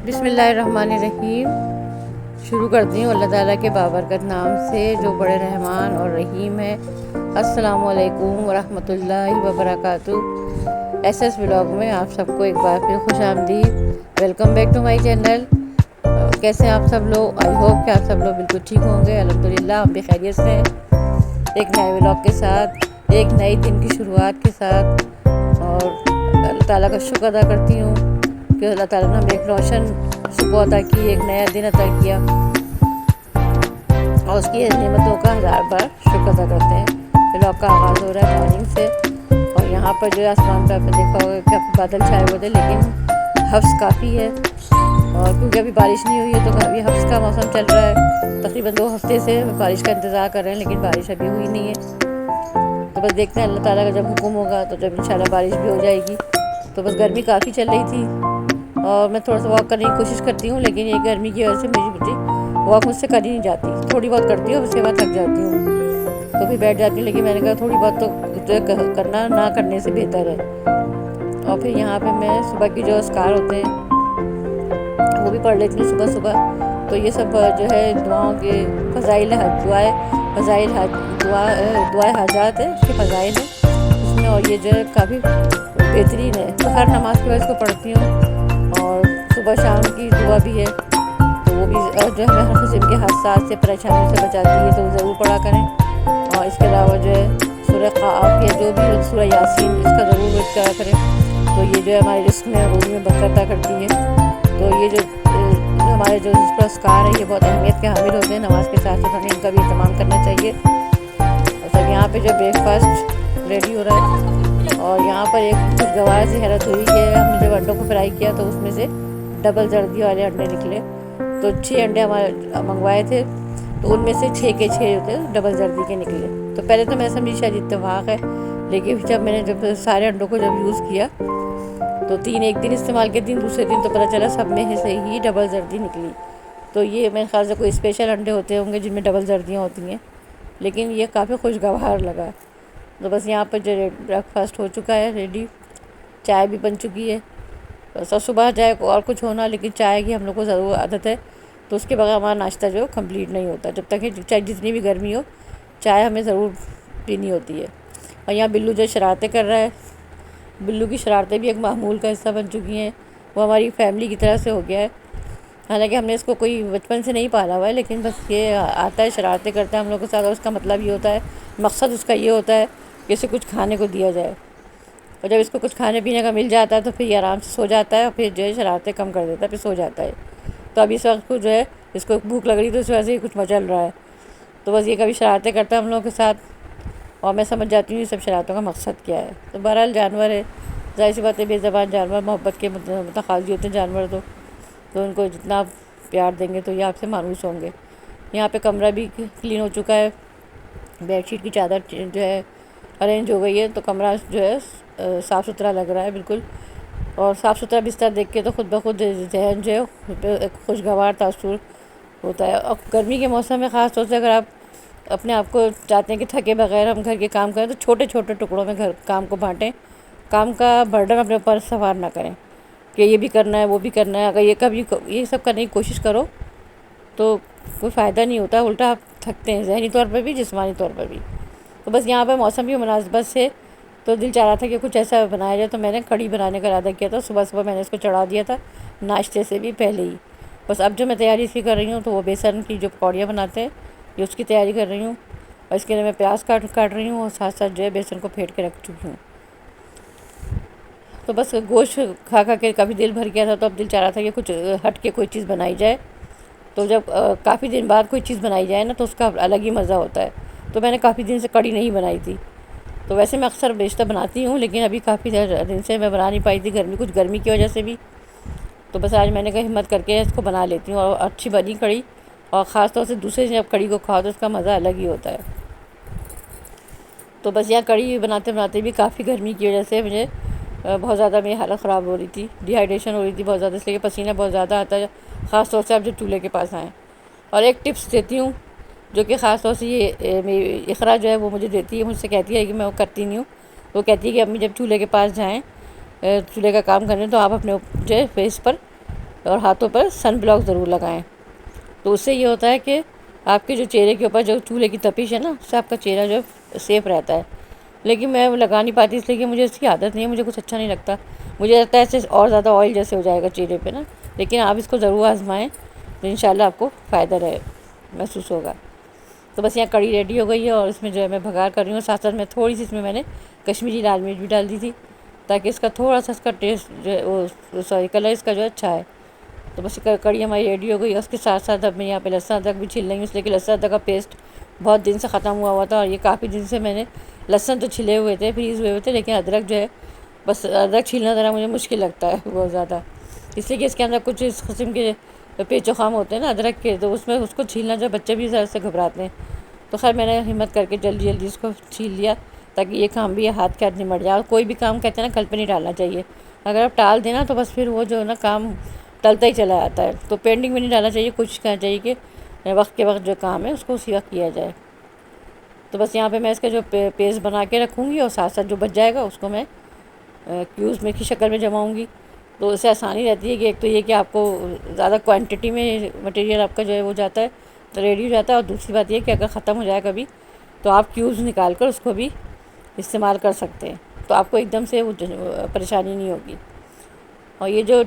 بسم اللہ الرحمن الرحیم۔ شروع کرتی ہوں اللہ تعالیٰ کے بابرکت نام سے جو بڑے رحمان اور رحیم ہے۔ السلام علیکم ورحمۃ اللہ وبرکاتہ۔ ایس ایس ولاگ میں آپ سب کو ایک بار پھر خوش آمدید۔ Welcome back to my channel. کیسے ہیں آپ سب لوگ؟ آئی ہوپ کہ آپ سب لوگ بالکل ٹھیک ہوں گے۔ الحمدللہ ہم بھی خیریت سے ہیں، ایک نئے ولاگ کے ساتھ، ایک نئی دن کی شروعات کے ساتھ، اور اللہ تعالیٰ کا شکر ادا کرتی ہوں کہ اللہ تعالیٰ نے ہمیں ایک روشن صبح عطا کی، ایک نیا دن عطا کیا، اور اس کی نعمتوں کا ہزار بار شکر ادا کرتے ہیں۔ ولاگ کا آغاز ہو رہا ہے مارننگ سے، اور یہاں پر جو ہے آسمان پہ آپ نے دیکھا ہوگا کہ بادل چھائے ہوئے تھے، لیکن حبس کافی ہے، اور کیونکہ ابھی بارش نہیں ہوئی ہے تو ابھی حبس کا موسم چل رہا ہے۔ تقریباً 2 ہفتے سے بارش کا انتظار کر رہے ہیں، لیکن بارش ابھی ہوئی نہیں ہے۔ تو بس دیکھتے ہیں اللہ تعالیٰ کا جب حکم ہوگا تو جب انشاءاللہ بارش بھی ہو جائے گی۔ تو بس گرمی کافی چل رہی تھی، اور میں تھوڑا سا واک کرنے کی کوشش کرتی ہوں، لیکن یہ گرمی کی وجہ سے مجھے واک مجھ سے کر ہی نہیں جاتی۔ تھوڑی بہت کرتی ہوں، اس کے بعد تھک جاتی ہوں تو پھر بیٹھ جاتی ہوں، لیکن میں نے کہا تھوڑی بہت تو کرنا نہ کرنے سے بہتر ہے۔ اور پھر یہاں پہ میں صبح کی جو اذکار ہوتے ہیں وہ بھی پڑھ لیتی ہوں صبح صبح۔ تو یہ سب جو ہے دعاؤں کے فضائل دعائے حاجات ہے، اس کے فضائل ہیں اس میں، اور یہ جو ہے کافی بہترین ہے۔ تو ہر نماز کے بعد اس کو پڑھتی ہوں، اور صبح شام کی دعا بھی ہے، تو وہ بھی جو ہمیں ہر قسم کے حادثات سے، پریشانیوں سے بچاتی ہے، تو وہ ضرور پڑھا کریں۔ اور اس کے علاوہ جو ہے سورہ قاف یا جو بھی سورہ یاسین، اس کا ضرور ورد کرا کریں، تو یہ جو ہے ہمارے رزق میں، روزی میں برکت عطا کرتی ہے۔ تو یہ جو ہمارے جو اذکار ہیں یہ بہت اہمیت کے حامل ہوتے ہیں، نماز کے ساتھ ساتھ ہمیں ان کا بھی اہتمام کرنا چاہیے۔ سب یہاں پہ جو بریک فاسٹ ریڈی ہو رہا ہے، اور یہاں پر ایک خوشگوار سی حیرت ہوئی کہ ہم نے جب انڈوں کو فرائی کیا تو اس میں سے ڈبل زردی والے انڈے نکلے۔ تو 6 انڈے ہمارے منگوائے تھے، تو ان میں سے 6 کے 6 جو تھے ڈبل زردی کے نکلے۔ تو پہلے تو میں سمجھی شاید اتفاق ہے، لیکن جب میں نے جب سارے انڈوں کو جب یوز کیا تو 3 ایک دن استعمال کے دوسرے دن تو پتہ چلا سب میں سے ہی ڈبل زردی نکلی۔ تو یہ میرے خیال سے کوئی اسپیشل انڈے ہوتے ہوں گے جن میں ڈبل زردیاں ہوتی ہیں، لیکن یہ کافی خوشگوار لگا۔ تو بس یہاں پر جو بریک فاسٹ ہو چکا ہے ریڈی، چائے بھی بن چکی ہے۔ بس صبح چائے اور کچھ ہونا، لیکن چائے کی ہم لوگ کو ضرور عادت ہے، تو اس کے بغیر ہمارا ناشتہ جو کمپلیٹ نہیں ہوتا۔ جب تک چاہے جتنی بھی گرمی ہو، چائے ہمیں ضرور پینی ہوتی ہے۔ اور یہاں بلو جو شرارتیں کر رہا ہے، بلو کی شرارتیں بھی ایک معمول کا حصہ بن چکی ہیں، وہ ہماری فیملی کی طرح سے ہو گیا ہے۔ حالانکہ ہم نے اس کو کوئی بچپن سے نہیں پالا ہوا ہے، لیکن بس یہ آتا ہے، شرارتیں کرتا ہے ہم لوگ کے ساتھ، اور اس کا مطلب یہ ہوتا ہے، مقصد اس کا یہ ہوتا ہے کہ اسے کچھ کھانے کو دیا جائے، اور جب اس کو کچھ کھانے پینے کا مل جاتا ہے تو پھر یہ آرام سے سو جاتا ہے، اور پھر جو ہے شرارتیں کم کر دیتا ہے، پھر سو جاتا ہے۔ تو اب اس وقت کو جو ہے اس کو بھوک لگ رہی تو اس وجہ سے ہی کچھ مچل رہا ہے، تو بس یہ کبھی شرارتیں کرتا ہے ہم لوگوں کے ساتھ، اور میں سمجھ جاتی ہوں یہ سب شرارتوں کا مقصد کیا ہے۔ تو بہرحال جانور ہے، ظاہر سی بات ہے، بے زبان جانور، محبت کے متقاضی ہوتے ہیں جانور، تو ان کو جتنا پیار دیں گے تو یہ آپ سے مانوس ہوں گے۔ یہاں پہ کمرہ بھی کلین ہو چکا ہے، بیڈ شیٹ کی چادر جو ہے ارینج ہو گئی ہے، تو کمرہ جو ہے صاف ستھرا لگ رہا ہے بالکل، اور صاف ستھرا بستر دیکھ کے تو خود بخود ذہن جو ہے ایک خوشگوار تاثر ہوتا ہے۔ اور گرمی کے موسم میں خاص طور سے اگر آپ اپنے آپ کو چاہتے ہیں کہ تھکے بغیر ہم گھر کے کام کریں، تو چھوٹے چھوٹے ٹکڑوں میں کام کو بانٹیں، کام کا برڈن اپنے اوپر سوار نہ کریں کہ یہ بھی کرنا ہے وہ بھی کرنا ہے۔ اگر یہ سب کرنے کی کوشش کرو تو کوئی فائدہ نہیں ہوتا، الٹا آپ تھکتے ہیں، ذہنی طور پر بھی، جسمانی طور پر بھی۔ تو بس یہاں پہ موسم بھی مناسبت سے تو دل چاہ رہا تھا کہ کچھ ایسا بنایا جائے، تو میں نے کڑی بنانے کا ارادہ کیا تھا۔ صبح صبح میں نے اس کو چڑھا دیا تھا ناشتے سے بھی پہلے ہی۔ بس اب جو میں تیاری اس کی کر رہی ہوں تو وہ بیسن کی جو پکوڑیاں بناتے ہیں یہ اس کی تیاری کر رہی ہوں، اور اس کے لیے میں پیاز کاٹ رہی ہوں، اور ساتھ ساتھ جو ہے بیسن کو پھیٹ کے رکھ چکی ہوں۔ تو بس گوشت کھا کے کافی دل بھر گیا تھا، تو اب دل چاہ رہا تھا کہ کچھ ہٹ کے کوئی چیز بنائی جائے۔ تو جب کافی دن بعد کوئی چیز بنائی جائے نا تو اس کا الگ ہی مزہ ہوتا ہے۔ تو میں نے کافی دن سے کڑی نہیں بنائی تھی، تو ویسے میں اکثر بیشتر بناتی ہوں، لیکن ابھی کافی دن سے میں بنا نہیں پائی تھی، کچھ گرمی کی وجہ سے بھی۔ تو بس آج میں نے کہا ہمت کر کے اس کو بنا لیتی ہوں، اور اچھی بنی کڑی، اور خاص طور سے دوسرے دن جب کڑی کو کھاؤ تو اس کا مزہ الگ ہی ہوتا ہے۔ تو بس یہاں کڑی بناتے بناتے بھی کافی گرمی کی وجہ سے مجھے بہت زیادہ میری حالت خراب ہو رہی تھی، ڈی ہائیڈریشن ہو رہی تھی بہت زیادہ، اس لیے پسینہ بہت زیادہ آتا ہے، خاص طور سے آپ جو چولہے کے پاس آئیں۔ اور ایک ٹپس دیتی ہوں جو کہ خاص طور سے یہ میری اقرا جو ہے وہ مجھے دیتی ہے، مجھ سے کہتی ہے کہ میں وہ کرتی نہیں ہوں، وہ کہتی ہے کہ امی جب چولہے کے پاس جائیں، چولہے کا کام کریں، تو آپ اپنے جو ہے فیس پر اور ہاتھوں پر سن بلاک ضرور لگائیں. تو اس سے یہ ہوتا ہے کہ آپ کے جو چہرے کے اوپر جو چولہے کی تپش ہے نا، اس سے آپ کا چہرہ جو سیف رہتا ہے. لیکن میں وہ لگا نہیں پاتی، اس لیے کہ مجھے اس کی عادت نہیں ہے، مجھے کچھ اچھا نہیں لگتا. مجھے لگتا ہے ایسے اور زیادہ آئل جیسے ہو جائے گا چہرے پہ نا. لیکن آپ اس کو ضرور آزمائیں، تو انشاءاللہ آپ کو فائدہ محسوس ہوگا. تو بس یہاں کڑی ریڈی ہو گئی ہے، اور اس میں جو ہے میں بھگار کر رہی ہوں. ساتھ ساتھ میں تھوڑی سی اس میں نے کشمیری لال مرچ بھی ڈال دی تھی، تاکہ اس کا تھوڑا سا اس کا ٹیسٹ جو ہے وہ کلر اس کا جو اچھا ہے. تو بس کڑی ہماری ریڈی ہو گئی. اس کے ساتھ ساتھ اب میں یہاں پہ لہسن ادرک بھی چھیل رہی ہوں، اس لیے کہ لہسن ادرک کا پیسٹ بہت دن سے ختم ہوا تھا، اور یہ کافی دن سے میں نے لہسن تو چھلے ہوئے تھے، فریز ہوئے تھے، لیکن ادرک جو ہے بس ادرک چھیلنا ذرا مجھے مشکل لگتا ہے بہت زیادہ، اس لیے کہ اس کے اندر کچھ اس قسم کے پیچ و خام ہوتے ہیں نا ادرک کے، تو اس میں اس کو چھیلنا جو بچے بھی ذرا سے گھبراتے ہیں. تو خیر میں نے ہمت کر کے جلدی جلدی اس کو چھیل لیا، تاکہ یہ کام بھی ہاتھ کے ہاتھ نمٹ جائے. اور کوئی بھی کام کہتے ہیں نا کل پہ نہیں ڈالنا چاہیے. اگر آپ ٹال دیں نا تو بس پھر وہ جو ہے نا کام ٹلتا ہی چلا جاتا ہے. تو پینڈنگ میں نہیں ڈالنا چاہیے، کوشش کرنا چاہیے کہ وقت کے وقت جو کام ہے اس کو اسی وقت کیا جائے. تو بس یہاں پہ میں اس کا جو پیسٹ بنا کے رکھوں گی، اور ساتھ ساتھ جو بچ جائے گا اس کو میں کیوبز میں کی شکل میں جماؤں گی. تو اس سے آسانی رہتی ہے کہ ایک تو یہ کہ آپ کو زیادہ کوانٹٹی میں مٹیریل آپ کا جو ہے وہ جاتا ہے، تو ریڈی ہو جاتا ہے. اور دوسری بات یہ کہ اگر ختم ہو جائے کبھی تو آپ کیوبز نکال کر اس کو بھی استعمال کر سکتے ہیں، تو آپ کو ایک دم سے پریشانی نہیں ہوگی. اور یہ جو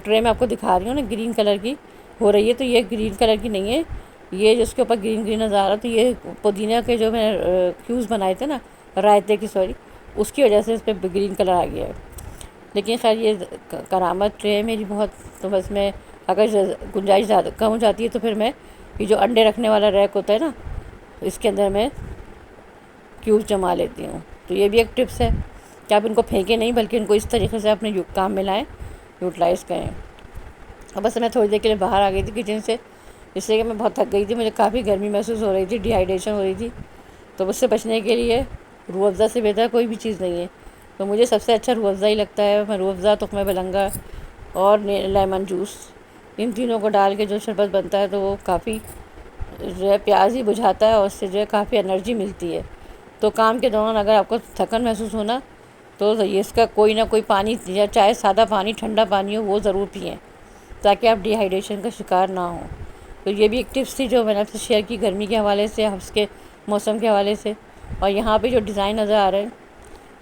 ٹرے میں آپ کو دکھا رہی ہوں نا گرین کلر کی ہو رہی ہے، تو یہ گرین کلر کی نہیں ہے، یہ جس کے اوپر گرین گرین نظر آ رہا، تو یہ پودینہ کے جو میں کیوبز بنائے تھے نا، رائتے کی اس کی وجہ سے اس پہ گرین کلر آ گیا ہے. لیکن خیر یہ کرامت ٹرے ہے میری بہت، تو بس میں اگر گنجائش زیادہ کم ہو جاتی ہے تو پھر میں یہ جو انڈے رکھنے والا ریک ہوتا ہے نا، اس کے اندر میں کیوب جما لیتی ہوں. تو یہ بھی ایک ٹپس ہے کہ آپ ان کو پھینکیں نہیں، بلکہ ان کو اس طریقے سے اپنے کام میں لائیں، یوٹیلائز کریں. اور بس میں تھوڑی دیر کے لیے باہر آ گئی تھی کچن سے، اس لیے کہ میں بہت تھک گئی تھی، مجھے کافی گرمی محسوس ہو رہی تھی، ڈی ہائیڈریشن ہو رہی تھی. تو اس سے بچنے کے لیے روح افزا سے بہتر کوئی بھی چیز نہیں ہے. تو مجھے سب سے اچھا روح افزا ہی لگتا ہے. میں روح افزا، تخمہ بلنگا اور لیمن جوس، ان تینوں کو ڈال کے جو شربت بنتا ہے تو وہ کافی جو ہے پیاس ہی بجھاتا ہے، اور اس سے جو ہے کافی انرجی ملتی ہے. تو کام کے دوران اگر آپ کو تھکن محسوس ہونا تو اس کا کوئی نہ کوئی پانی، یا چاہے سادہ پانی ٹھنڈا پانی ہو وہ ضرور پئیں، تاکہ آپ ڈی ہائیڈریشن کا شکار نہ ہوں. تو یہ بھی ایک ٹپس تھی جو میں نے آپ سے شیئر کی، گرمی کے حوالے سے، حفظ کے موسم کے حوالے سے. اور یہاں پہ جو ڈیزائن نظر آ رہے ہیں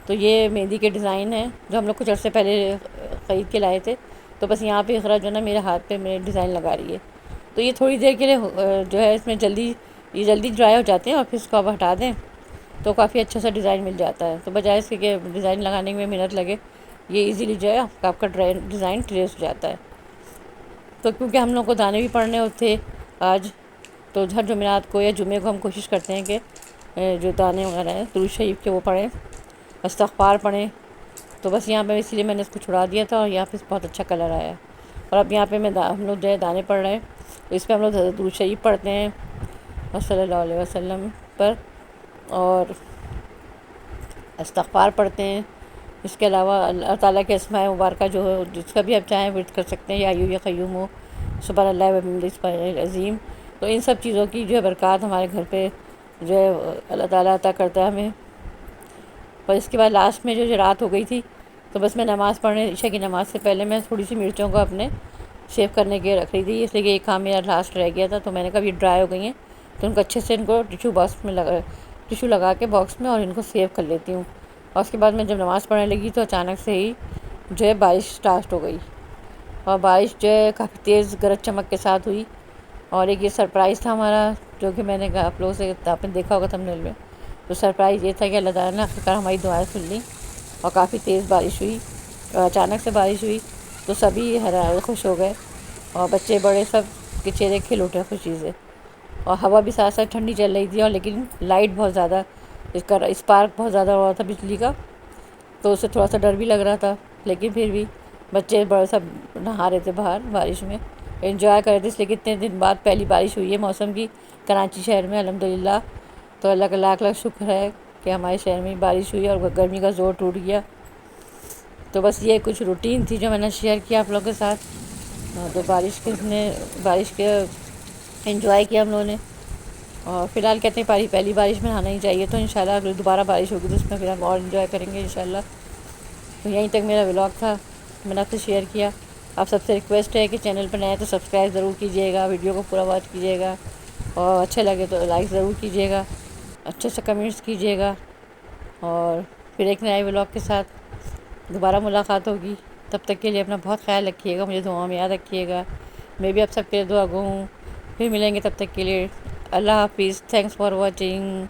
تو یہ مہندی کے ڈیزائن ہیں جو ہم لوگ کچھ عرصے پہلے خرید کے لائے تھے. تو بس یہاں پہ اخراج جو ہے نا میرے ہاتھ پہ میرے ڈیزائن لگا رہی ہے. تو یہ تھوڑی دیر کے لیے جو ہے اس میں جلدی ڈرائی ہو جاتے ہیں، اور پھر اس کو آپ ہٹا دیں تو کافی اچھا سا ڈیزائن مل جاتا ہے. تو بجائے اس کے کہ ڈیزائن لگانے میں محنت لگے، یہ ایزیلی جو ہے آپ کا ڈیزائن ٹریس ہو جاتا ہے. تو کیونکہ ہم لوگ کو دانے بھی پڑھنے ہوتے آج، تو ہر جمعرات کو یا جمعے کو ہم کوشش کرتے ہیں کہ جو دانے وغیرہ ہیں درود شریف کے وہ پڑھیں، استغفار پڑھیں. تو بس یہاں پہ اس لیے میں نے اس کو چھڑا دیا تھا، اور یہاں پہ بہت اچھا کلر آیا. اور اب یہاں پہ ہم لوگ جو ہے دانے پڑھ رہے ہیں، تو اس پہ ہم لوگ درود شریف پڑھتے ہیں اور صلی اللہ علیہ وسلم پر، اور استغفار پڑھتے ہیں. اس کے علاوہ اللہ تعالیٰ کے اسماء مبارکہ جو ہے جس کا بھی آپ چاہیں ورد کر سکتے ہیں، یا حیّ یا قیوم ہو، سبحان اللہ وبحمدہ سبحان اللہ العظیم. تو ان سب چیزوں کی جو ہے برکات ہمارے گھر پہ جو ہے اللہ تعالیٰ عطا کرتا ہے ہمیں. اور اس کے بعد لاسٹ میں جو رات ہو گئی تھی، تو بس میں نماز پڑھنے، عشاء کی نماز سے پہلے میں تھوڑی سی مرچوں کو اپنے شیو کرنے کے رکھ رہی تھی، اس لیے کہ یہ کام میرا لاسٹ رہ گیا تھا. تو میں نے کہا یہ ڈرائی ہو گئی ہیں تو ان کو اچھے سے ان کو ٹیشو لگا کے باکس میں، اور ان کو سیو کر لیتی ہوں. اور اس کے بعد میں جب نماز پڑھنے لگی تو اچانک سے ہی جو ہے بارش اسٹارٹ ہو گئی، اور بارش جو ہے کافی تیز گرج چمک کے ساتھ ہوئی. اور ایک یہ سرپرائز تھا ہمارا، جو کہ میں نے آپ لوگوں سے آپ نے دیکھا ہوگا تھمبنیل میں. تو سرپرائز یہ تھا کہ اللہ تعالیٰ نے آخرکار ہماری دعائیں سن لیں، اور کافی تیز بارش ہوئی، اور اچانک سے بارش ہوئی تو سبھی خوش ہو گئے، اور بچے بڑے سب کے چہرے کھل اٹھے خوشی سے. اور ہوا بھی ساتھ ساتھ ٹھنڈی چل رہی تھی، اور لیکن لائٹ بہت زیادہ، اس کا اسپارک بہت زیادہ ہو رہا تھا بجلی کا، تو اس سے تھوڑا سا ڈر بھی لگ رہا تھا. لیکن پھر بھی بچے بڑے سب نہا رہے تھے باہر بارش میں، انجوائے کر رہے تھے، اس لیے کہ اتنے دن بعد پہلی بارش ہوئی ہے موسم کی کراچی شہر میں الحمدللہ. تو اللہ کا لاکھ لاکھ شکر ہے کہ ہمارے شہر میں بارش ہوئی اور گرمی کا زور ٹوٹ گیا. تو بس یہ کچھ روٹین تھی جو میں نے شیئر کیا آپ لوگوں کے ساتھ. تو بارش کے انجوائے کیا ہم لوگوں نے. اور فی الحال کہتے ہیں پہلی بارش میں نہانا ہی چاہیے، تو انشاءاللہ اگر دوبارہ بارش ہوگی تو اس میں پھر ہم اور انجوائے کریں گے انشاءاللہ. تو یہیں تک میرا ولاگ تھا، میں نے آپ سے شیئر کیا. آپ سب سے ریکویسٹ ہے کہ چینل پر نئے ہیں تو سبسکرائب ضرور کیجیے گا، ویڈیو کو پورا واچ کیجیے گا، اور اچھے لگے تو لائک ضرور کیجیے گا، اچھے سے کمنٹس کیجیے گا، اور پھر ایک نئے ولاگ کے ساتھ دوبارہ ملاقات ہوگی۔ تب تک کے لیے اپنا بہت خیال رکھیے گا، مجھے دعاؤں میں یاد رکھیے گا، میں بھی آپ سب کے لیے دعا گو ہوں۔ پھر ملیں گے، تب تک کے لیے اللہ حافظ۔ Thanks for watching.